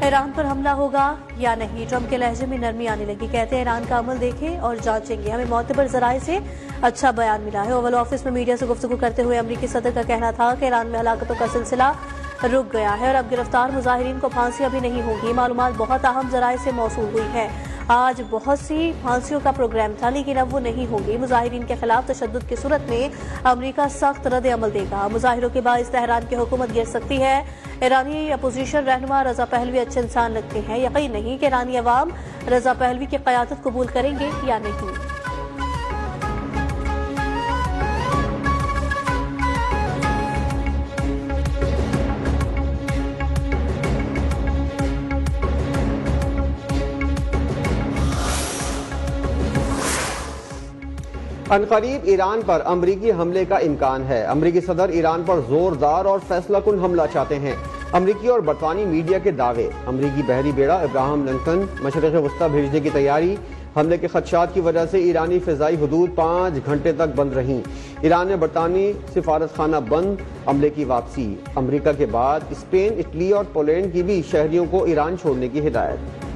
Iran पर हमला होगा या नहीं, ट्रंप के लहजे में नरमी आने लगी। कहते हैं ईरान का अमल देखें और जांचेंगे, हमें मोतबर जराए से अच्छा बयान मिला है। ओवल ऑफिस में मीडिया से गुफ्तगू करते हुए अमरीकी सदर का कहना था कि ईरान में हलाकतों का सिलसिला रुक गया है और अब गिरफ्तार मुजाहिरीन को फांसियां भी नहीं होंगी। मालूमात बहुत अहम जराए से मौसूल हुई है। आज बहुत सी फांसियों का प्रोग्राम था, लेकिन अब वो नहीं होगी। मुजाहिरीन के खिलाफ तशद्दुद की सूरत में अमरीका सख्त रद्द अमल देगा। मुजाहिरों के बाइस तेहरान की हुकूमत गिर सकती है। ईरानी अपोजिशन रहनुमा रजा पहलवी अच्छे इंसान लगते हैं। यकीन नहीं कि ईरानी अवाम रजा पहलवी की क़यादत कबूल करेंगे या नहीं। अनकरीब ईरान पर अमरीकी हमले का इम्कान है। अमरीकी सदर ईरान पर जोरदार और फैसलाकुन हमला चाहते हैं। अमरीकी और बरतानी मीडिया के दावे। अमरीकी बहरी बेड़ा इब्राहिम लिंकन मशरिक़ वस्ता भेजने की तैयारी। हमले के खदशात की वजह से ईरानी फ़िज़ाई हदूद 5 घंटे तक बंद रहीं। ईरान ने बरतानी सिफारत खाना बंद। अमले की वापसी। अमरीका के बाद स्पेन, इटली और पोलैंड की भी शहरियों को ईरान छोड़ने की हिदायत।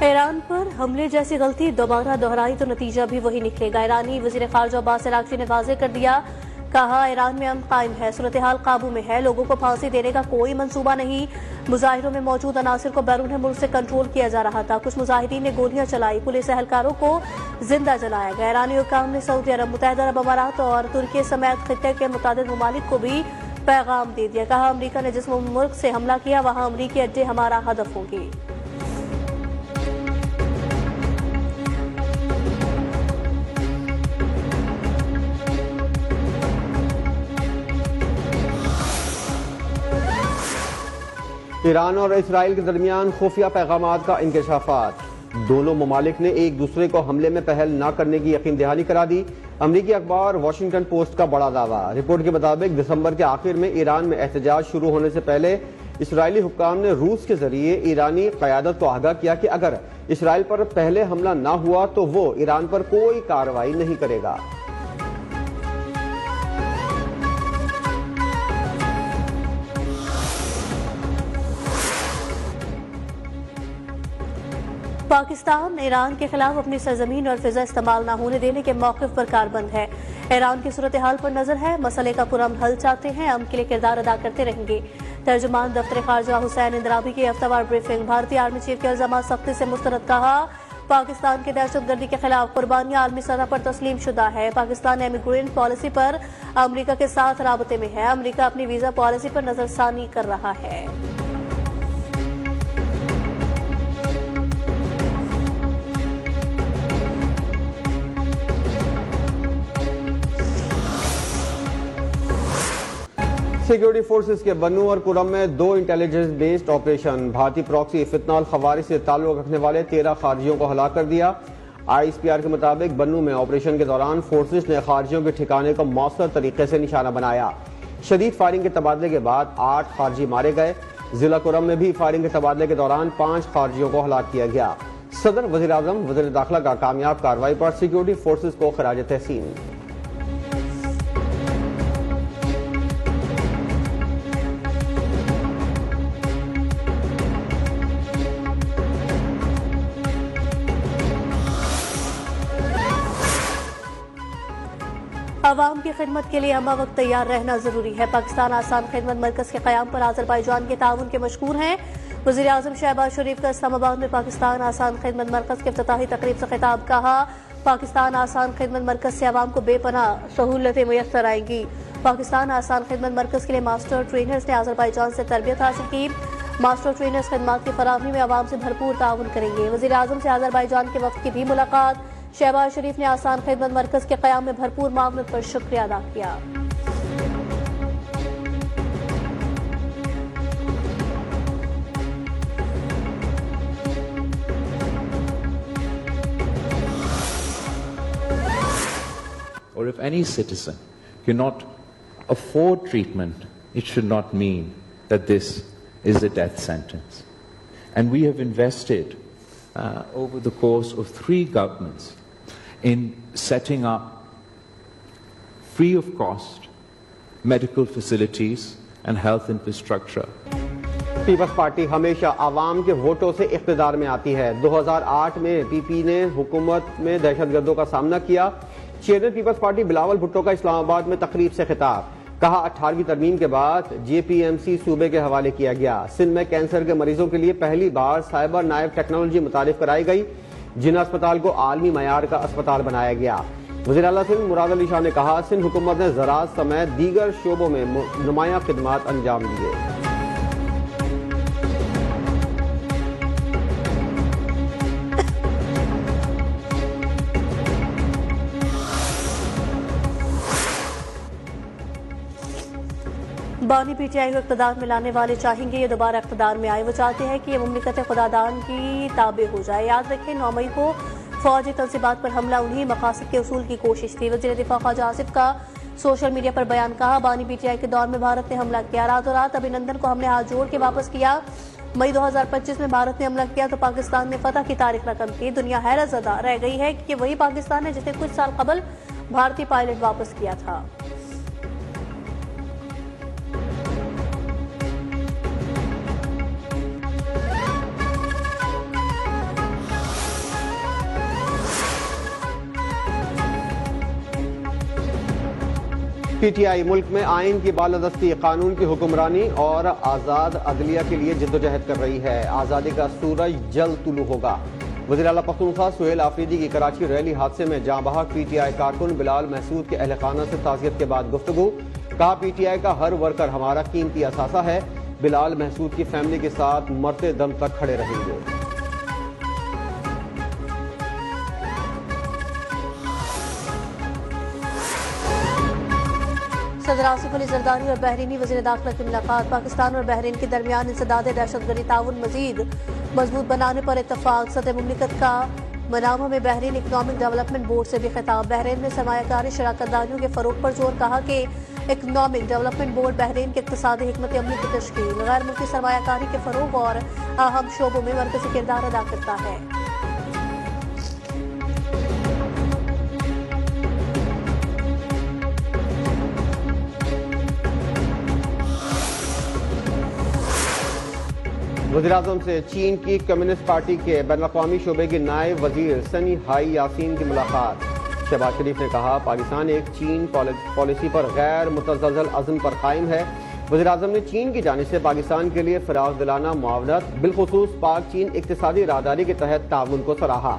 ईरान पर हमले जैसी गलती दोबारा दोहराई तो नतीजा भी वही निकलेगा। ईरानी वज़ीर ख़ारिजा अब्बास अराग़ची ने वाज़ेह कर दिया, कहा ईरान में अमन कायम है, सूरत हाल काबू में है, लोगों को फांसी देने का कोई मंसूबा नहीं। मुजाहिरों में मौजूद अनासिर को बैरून मुल्क से कंट्रोल किया जा रहा था। कुछ मुजाहिरीन ने गोलियां चलाई, पुलिस एहलकारों को जिंदा जलाया गया। ईरानी हुक्काम ने सऊदी अरब, मुत्तहिदा अरब अमारात और तुर्की समेत खित्ते के मुतादिद ममालिक को भी पैगाम दे दिया। कहा अमरीका ने जिस मुल्क से हमला किया वहां अमरीकी अड्डे हमारा हदफ होंगे। ईरान और इसराइल के दरमियान खुफिया पैगामात का इंकशाफात। दोनों ममालिक ने एक दूसरे को हमले में पहल न करने की यकीन दहानी करा दी। अमरीकी अखबार वाशिंगटन पोस्ट का बड़ा दावा। रिपोर्ट के मुताबिक दिसंबर के आखिर में ईरान में एहतजाज शुरू होने से पहले इसराइली हुक्काम ने रूस के जरिए ईरानी क़यादत को आगाह किया कि अगर इसराइल पर पहले हमला न हुआ तो वो ईरान पर कोई कार्रवाई नहीं करेगा। पाकिस्तान ईरान के खिलाफ अपनी सरजमीन और फिजा इस्तेमाल न होने देने के मौक़िफ़ पर कारबंद है। ईरान की सूरत हाल पर नजर है, मसले का पुरअमन हल चाहते हैं, अमन के लिए किरदार अदा करते रहेंगे। तर्जुमान दफ्तर ख़ारिजा हुसैन इंदराबी की हफ्तावार ब्रीफिंग। भारतीय आर्मी चीफ के इल्ज़ामात सख्ती से मुस्तरद। कहा पाकिस्तान की दहशतगर्दी के खिलाफ कुर्बानियां आलमी सतह पर तस्लीम शुदा है। पाकिस्तान इमिग्रेंट पॉलिसी पर अमरीका के साथ राबते में है। अमरीका अपनी वीजा पॉलिसी पर नजरसानी कर रहा है। सिक्योरिटी फोर्सेस के बन्नू और कुरम में 2 इंटेलिजेंस बेस्ड ऑपरेशन। भारतीय प्रॉक्सी फितनाल खवारिज से ताल्लुक रखने वाले 13 खारजियों को हलाक कर दिया। ISPR के मुताबिक बन्नू में ऑपरेशन के दौरान फोर्सेस ने खारजियों के ठिकाने को मौसर तरीके से निशाना बनाया। शदीद फायरिंग के तबादले के बाद 8 खारजी मारे गए। जिला कुरम में भी फायरिंग के तबादले के दौरान 5 खारजियों को हलाक किया गया। सदर, वज़ीर आज़म, वज़ीर दाखिला का कामयाब कार्रवाई पर सिक्योरिटी फोर्सेस को खराज तहसीन। अवाम की खिदमत के लिए हमा वक्त तैयार रहना जरूरी है। पाकिस्तान आसान खिदमत मरकज के क़याम पर आज़रबाईजान के ताउन के मशकूर हैं। वज़ीर आज़म शहबाज शरीफ का इस्लामाबाद में पाकिस्तान आसान खिदमत मरकज के इफ्तिताही तकरीब से खिताब। कहा पाकिस्तान आसान खिदमत मरकज से अवाम को बेपनाह सहूलतें मुयस्सर आएंगी। पाकिस्तान आसान खिदमत मरकज के लिए मास्टर ट्रेनर्स ने आज़रबाईजान से तरबियत हासिल की। मास्टर ट्रेनर्स खिदमात की फराहमी में अवाम से भरपूर ताउन करेंगे। वज़ीर आज़म से आज़रबाईजान के वफ़द की भी मुलाकात। शहबाज शरीफ ने आसान खिदमत मरकज के क़याम में भरपूर मावनत पर शुक्रिया अदा किया। Or if any citizen cannot afford treatment, it should not mean that this is a death sentence. And we have invested over the course of 3 governments in setting up free of cost medical facilities and health infrastructure. Peoples Party हमेशा आवाम के वोटों से इख्तिदार में आती है। 2008 में PP ने हुकूमत में दहशतगर्दों का सामना किया। चेयरमैन पीपल्स पार्टी बिलावल भुट्टो का इस्लामाबाद में तकरीब से खिताब, कहा 18वीं तरमीम के बाद JPMC सूबे के हवाले किया गया। सिंध में कैंसर के मरीजों के लिए पहली बार साइबर नायब टेक्नोलॉजी मुतारिफ कराई गई। जिन्ना अस्पताल को आलमी मयार का अस्पताल बनाया गया। वज़ीर आला सिंध मुराद अली शाह ने कहा सिंध हुकूमत ने ज़राअत समेत दीगर शोबों में नुमाया खिदमात अंजाम दिए। बानी PTI को इक़्तिदार में लाने वाले चाहेंगे ये दोबारा इक़्तिदार में आए। वो चाहते हैं कि ये मुमलिकत खुदादान की ताबे हो जाए। याद रखें 9 मई को फौजी तंसीबात पर हमला उन्हीं मकासद के उसूल की कोशिश थी। वज़ीर दिफा ख्वाजा आसिफ का सोशल मीडिया पर बयान, कहा बानी PTI के दौर में भारत ने हमला किया, रातों रात अभिनंदन को हमने हाथ जोड़ के वापस किया। मई 2025 में भारत ने हमला किया तो पाकिस्तान ने फतह की तारीख रकम की। दुनिया हैरत ज़दा रह गई है कि वही पाकिस्तान है जिसे कुछ साल कबल भारतीय पायलट वापस किया था। PTI मुल्क में आइन की बालादस्ती, कानून की हुक्मरानी और आज़ाद अदलिया के लिए जिद्दोजहद कर रही है। आज़ादी का सूरज जल्द तुलू होगा। वज़ीर आला पख्तूनख्वा सुहेल आफरीदी की कराची रैली हादसे में जाँ बहक PTI कारकुन बिलाल महसूद के अहल खाना से ताज़ियत के बाद गुफ्तगू, कहा PTI का हर वर्कर हमारा कीमती असासा है। बिलाल महसूद की फैमिली के साथ मरते दम तक खड़े रहेंगे। सदर आसिफ अली जरदारी और बहरीनी वज़ीर दाखिला की मुलाकात, पाकिस्तान और बहरीन के दरमियान इंसदाद दहशतगर्दी ताउन मजीद मजबूत बनाने पर इत्तफाक। सदर मुमलिकत का मनामा में बहरीन इकनॉमिक डेवलपमेंट बोर्ड से भी खिताब। बहरीन में सरमायाकारी शराकतदारियों के फरोग पर जोर, कहा कि इकनॉमिक डेवलपमेंट बोर्ड बहरीन के इक्तिसादी हिकमत अमली की तश्कील, गैर मुल्की सरमायाकारी के फरोग और अहम शोबों में मरकजी किरदार अदा करता है। वज़ीर-ए-आज़म से चीन की कम्युनिस्ट पार्टी के बैनुल-अक़वामी शोबे के नायब वज़ीर सनी हाई यासीन की मुलाकात। शहबाज शरीफ ने कहा पाकिस्तान एक चीन पॉलिसी पर गैर मुतज़्ज़ल अज़्म पर कायम है। वज़ीर-ए-आज़म ने चीन की जानिब से पाकिस्तान के लिए फ़राग़ दिलाना मुआवनत, बिलख़ुसूस पाक चीन इक़्तिसादी राहदारी के तहत ताउन को सराहा।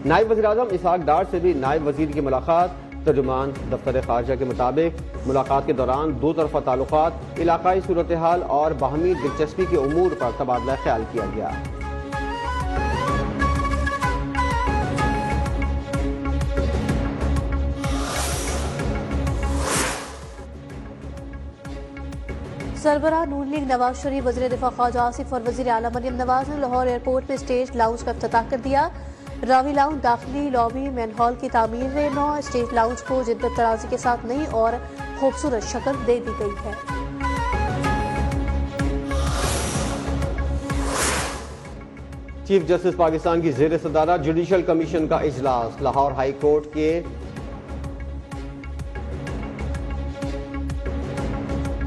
नायब वज़ीर-ए-आज़म इसहाक़ डार से भी नायब वज़ीर की मुलाकात। तर्जुमान दफ्तर ख़ारजा के मुताबिक मुलाकात के दौरान दो तरफ़ा ताल्लुक़ात, इलाक़ाई सूरत हाल और बाहमी दिलचस्पी के उमूर पर तबादला ख्याल किया गया। सरबराह नून लीग नवाज शरीफ, वज़ीर दिफा ख्वाजा आसिफ और वज़ीर आला मरियम नवाज ने लाहौर एयरपोर्ट में स्टेज लाउंज का इफ्तिताह कर दिया। रावी लाउंज, दाखिली लॉबी, मैन हॉल की तामीर नौ, स्टेज लाउंज को जिद्दत तराजी के साथ नई और खूबसूरत शक्ल दे दी गई है। चीफ जस्टिस पाकिस्तान की ज़ेर सदारत जुडिशल कमीशन का इजलास। लाहौर हाई कोर्ट के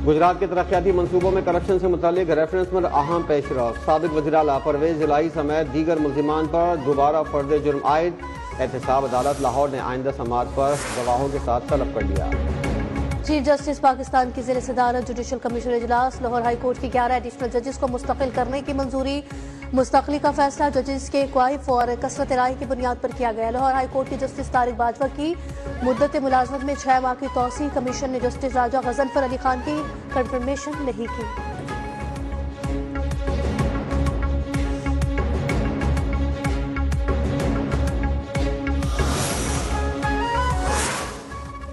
गुजरात के तरक्याती मंसूबों में करप्शन से मुतालिक रेफरेंस पर अहम पेशरफ। साबिक वज़ीर आला परवेज इलाही समेत दीगर मुल्जिमान पर दोबारा फर्द जुर्म आयद। एहतसाब अदालत लाहौर ने आइंदा समाअत पर गवाहों के साथ तलब कर लिया। चीफ जस्टिस पाकिस्तान की ज़ेर सदारत जुडिशल कमीशन इजलास। लाहौर हाई कोर्ट की 11 एडिशनल जजेस को मुस्तकिल करने की मंजूरी। मुस्तकली का फैसला जजेस के क्वाइफ और कसरत राय की बुनियाद पर किया गया। लाहौर हाई कोर्ट की जस्टिस तारिक बाजवा की मुद्दत मुलाजमत में 6 माह की तौसीह। कमीशन ने जस्टिस राजा गजनफर अली खान की कंफर्मेशन नहीं की।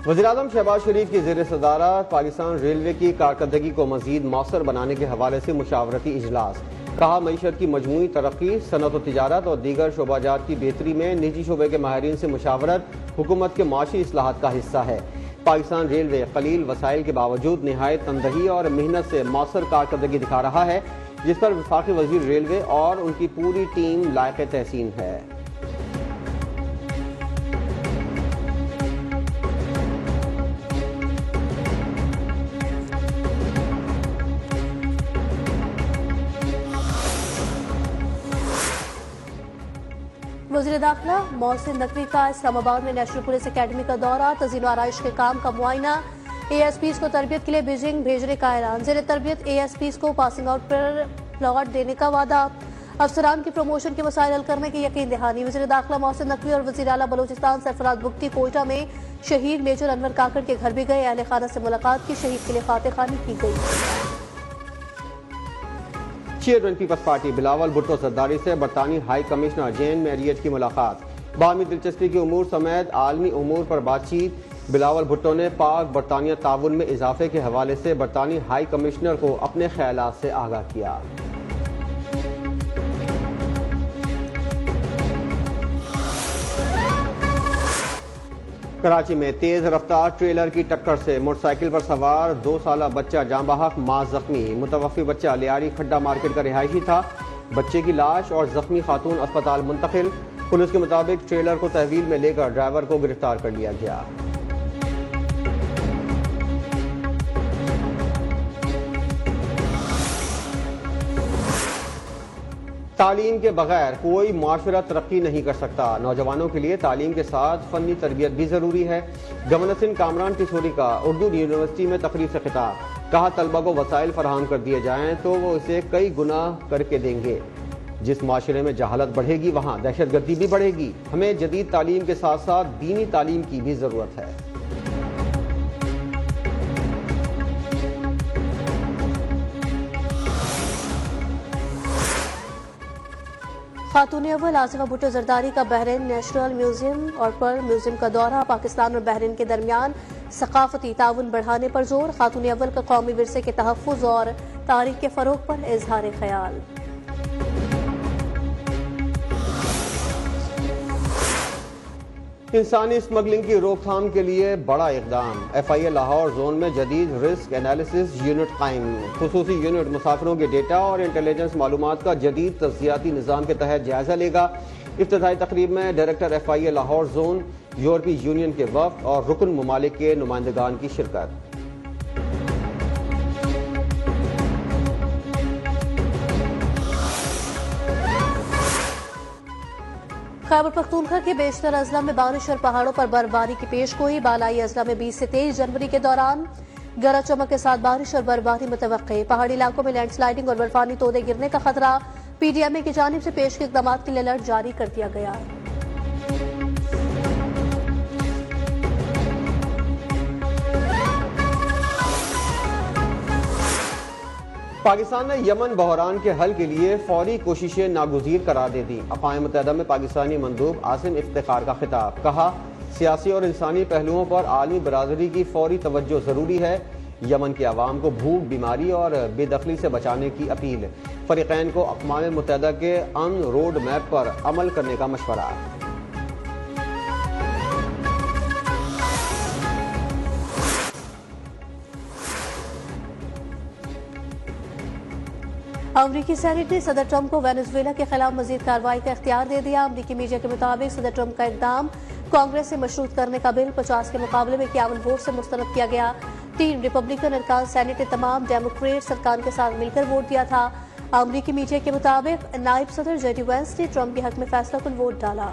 वज़ीर-ए-आज़म शहबाज शरीफ की ज़ेर सदारत पाकिस्तान रेलवे की कारकर्दगी को मज़ीद मौसर बनाने के हवाले से मुशावरती इजलास। कहा मईशत की मजमूई तरक्की, सनत व तिजारत और दीगर शोबाजात की बेहतरी में निजी शोबे के माहिरीन से मुशावरत हुकूमत के माशी इस्लाहात का हिस्सा है। पाकिस्तान रेलवे कलील वसाइल के बावजूद निहायत तनदही और मेहनत से मौसर कारकर्दगी दिखा रहा है, जिस पर वफाकी वज़ीर रेलवे और उनकी पूरी टीम लायक तहसीन है। वज़ीर दाखिला मोहसिन नकवी का इस्लामाबाद में नेशनल पुलिस अकेडमी का दौरा, तज़ीन आराइश के काम का मुआयना, ASPs को तरबियत के लिए बीजिंग भेजने का ऐलान, ज़ेर तरबियत ASPs को पासिंग आउट पर प्लॉट देने का वादा, अफसरान की प्रमोशन के मसाइल हल करने की यकीन दहानी। वज़ीर दाखिला मोहसिन नकवी और वज़ीर आला बलूचिस्तान सरफराज बुगटी कोयटा में शहीद मेजर अनवर काकड़ के घर भी गए, अहले खाना से मुलाकात की, शहीद के लिए फातेखानी की गई। चेयरमैन पीपल्स पार्टी बिलावल भुट्टो जरदारी से बरतानी हाई कमिश्नर जेन मैरियट की मुलाकात, बाहमी दिलचस्पी के उमूर समेत आलमी उमूर पर बातचीत। बिलावल भुट्टो ने पाक बरतानिया ताउन में इजाफे के हवाले से बरतानी हाई कमिश्नर को अपने ख्यालात से आगाह किया। कराची में तेज रफ्तार ट्रेलर की टक्कर से मोटरसाइकिल पर सवार 2 साला बच्चा जाँ बहक, मां जख्मी। मुतवफ़ी बच्चा लियारी खड्डा मार्केट का रिहायशी था। बच्चे की लाश और जख्मी खातून अस्पताल मुंतकिल। पुलिस के मुताबिक ट्रेलर को तहवील में लेकर ड्राइवर को गिरफ्तार कर लिया गया। तालीम के बगैर कोई माशरा तरक्की नहीं कर सकता। नौजवानों के लिए तालीम के साथ फनी तरबियत भी जरूरी है। गवर्नर सिंह कामरान टिशोरी का उर्दू यूनिवर्सिटी में तकरीर से खिताब, कहा तलबा को वसाइल फराहम कर दिए जाएं तो वो इसे कई गुना करके देंगे। जिस माशरे में जहालत बढ़ेगी वहाँ दहशतगर्दी भी बढ़ेगी। हमें जदीद तालीम के साथ साथ दीनी तालीम की भी जरूरत है। खातून अव्वल आसिफा भुट्टो जरदारी का बहरीन नेशनल म्यूजियम और पर्ल म्यूजियम का दौरा, पाकिस्तान और बहरीन के दरमियान सकाफती ताउन बढ़ाने पर जोर। खातून अव्वल का कौमी विरसे के तहफ़्फ़ुज़ और तारीख के फ़रोग़ पर इज़हार ख्याल। इंसानी स्मगलिंग की रोकथाम के लिए बड़ा इकदाम, FIA लाहौर जोन में जदीद रिस्क एनालिसिस यूनिट कायम। खुसूसी यूनिट मुसाफिरों के डेटा और इंटेलिजेंस मालूमात का जदीद तज्जियाती निज़ाम के तहत जायजा लेगा। इफ्तिताई तकरीब में डायरेक्टर FIA लाहौर जोन, यूरोपीय यूनियन के वफ़द और रुकन ममालिक के नुमाइंदगान की शिरकत। खैबर पख्तूनख्वा के बेशतर अजला में बारिश और पहाड़ों पर बर्फबारी की पेशगोई। बालाई अजला में 20 से 23 जनवरी के दौरान गरज चमक के साथ बारिश और बर्फबारी मुतवक्के। पहाड़ी इलाकों में लैंडस्लाइडिंग और बर्फानी तोदे गिरने का खतरा। PDMA की जानिब से पेश के इक़दाम के लिए अलर्ट जारी कर दिया गया। पाकिस्तान ने यमन बहरान के हल के लिए फौरी कोशिशें नागुज़ीर करार दे दी। अक़वाम मुत्तहिदा में पाकिस्तानी मंदूब आसिम इफ्तिखार का खिताब, कहा सियासी और इंसानी पहलुओं पर आलमी बरादरी की फौरी तवज्जो जरूरी है। यमन के अवाम को भूख, बीमारी और बेदखली से बचाने की अपील। फरीक़ैन को अक़वाम मुत्तहिदा के अमन रोड मैप पर अमल करने का मशवरा। अमरीकी सेनेट ने सदर ट्रंप को वेनेजुएला के खिलाफ मजीद कार्रवाई का इख्तियार दे दिया। अमरीकी मीडिया के मुताबिक सदर ट्रंप का इकदाम कांग्रेस से मशरूत करने का बिल 50 के मुकाबले में 51 वोट से मुस्तरद किया गया। 3 रिपब्लिकन अरकान सेनेट ने तमाम डेमोक्रेट सरकार के साथ मिलकर वोट दिया था। अमरीकी मीडिया के मुताबिक नायब सदर JD वैंस ने ट्रंप के हक में फैसला कुन वोट डाला।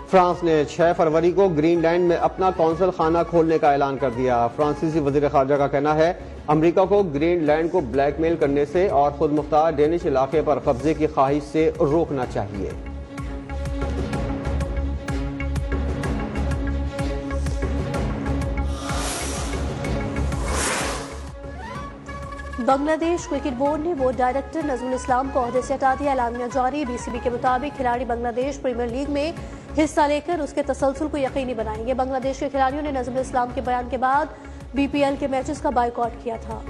फ्रांस ने 6 फरवरी को ग्रीनलैंड में अपना कौंसल खाना खोलने का ऐलान कर दिया। फ्रांसीसी वजीर खारजा का कहना है अमरीका को ग्रीनलैंड को ब्लैकमेल करने से और खुद मुख्तार डेनिश इलाके पर कब्जे की ख्वाहिश से रोकना चाहिए। बांग्लादेश क्रिकेट बोर्ड ने बोर्ड डायरेक्टर नजमुल इस्लाम को ओहदे से हटा दिया। एलामिया जारी। BCB के मुताबिक खिलाड़ी बांग्लादेश प्रीमियर लीग में हिस्सा लेकर उसके तसलसल को यकीनी बनाएंगे। बांग्लादेश के खिलाड़ियों ने नजमुल इस्लाम के बयान के बाद BPL के मैचेस का बायकॉट किया था।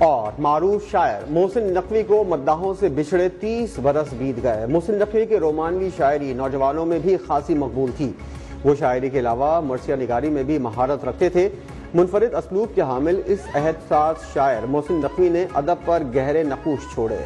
और मारूफ शायर मोहसिन नकवी को मद्दाहों से बिछड़े 30 बरस बीत गए। मोहसिन नकवी की रोमानवी शायरी नौजवानों में भी खासी मकबूल थी। वो शायरी के अलावा मर्सिया निगारी में भी महारत रखते थे। मुनफरिद असलूब के हामिल इस अहद साज शायर मोहसिन नकवी ने अदब पर गहरे नकूश छोड़े।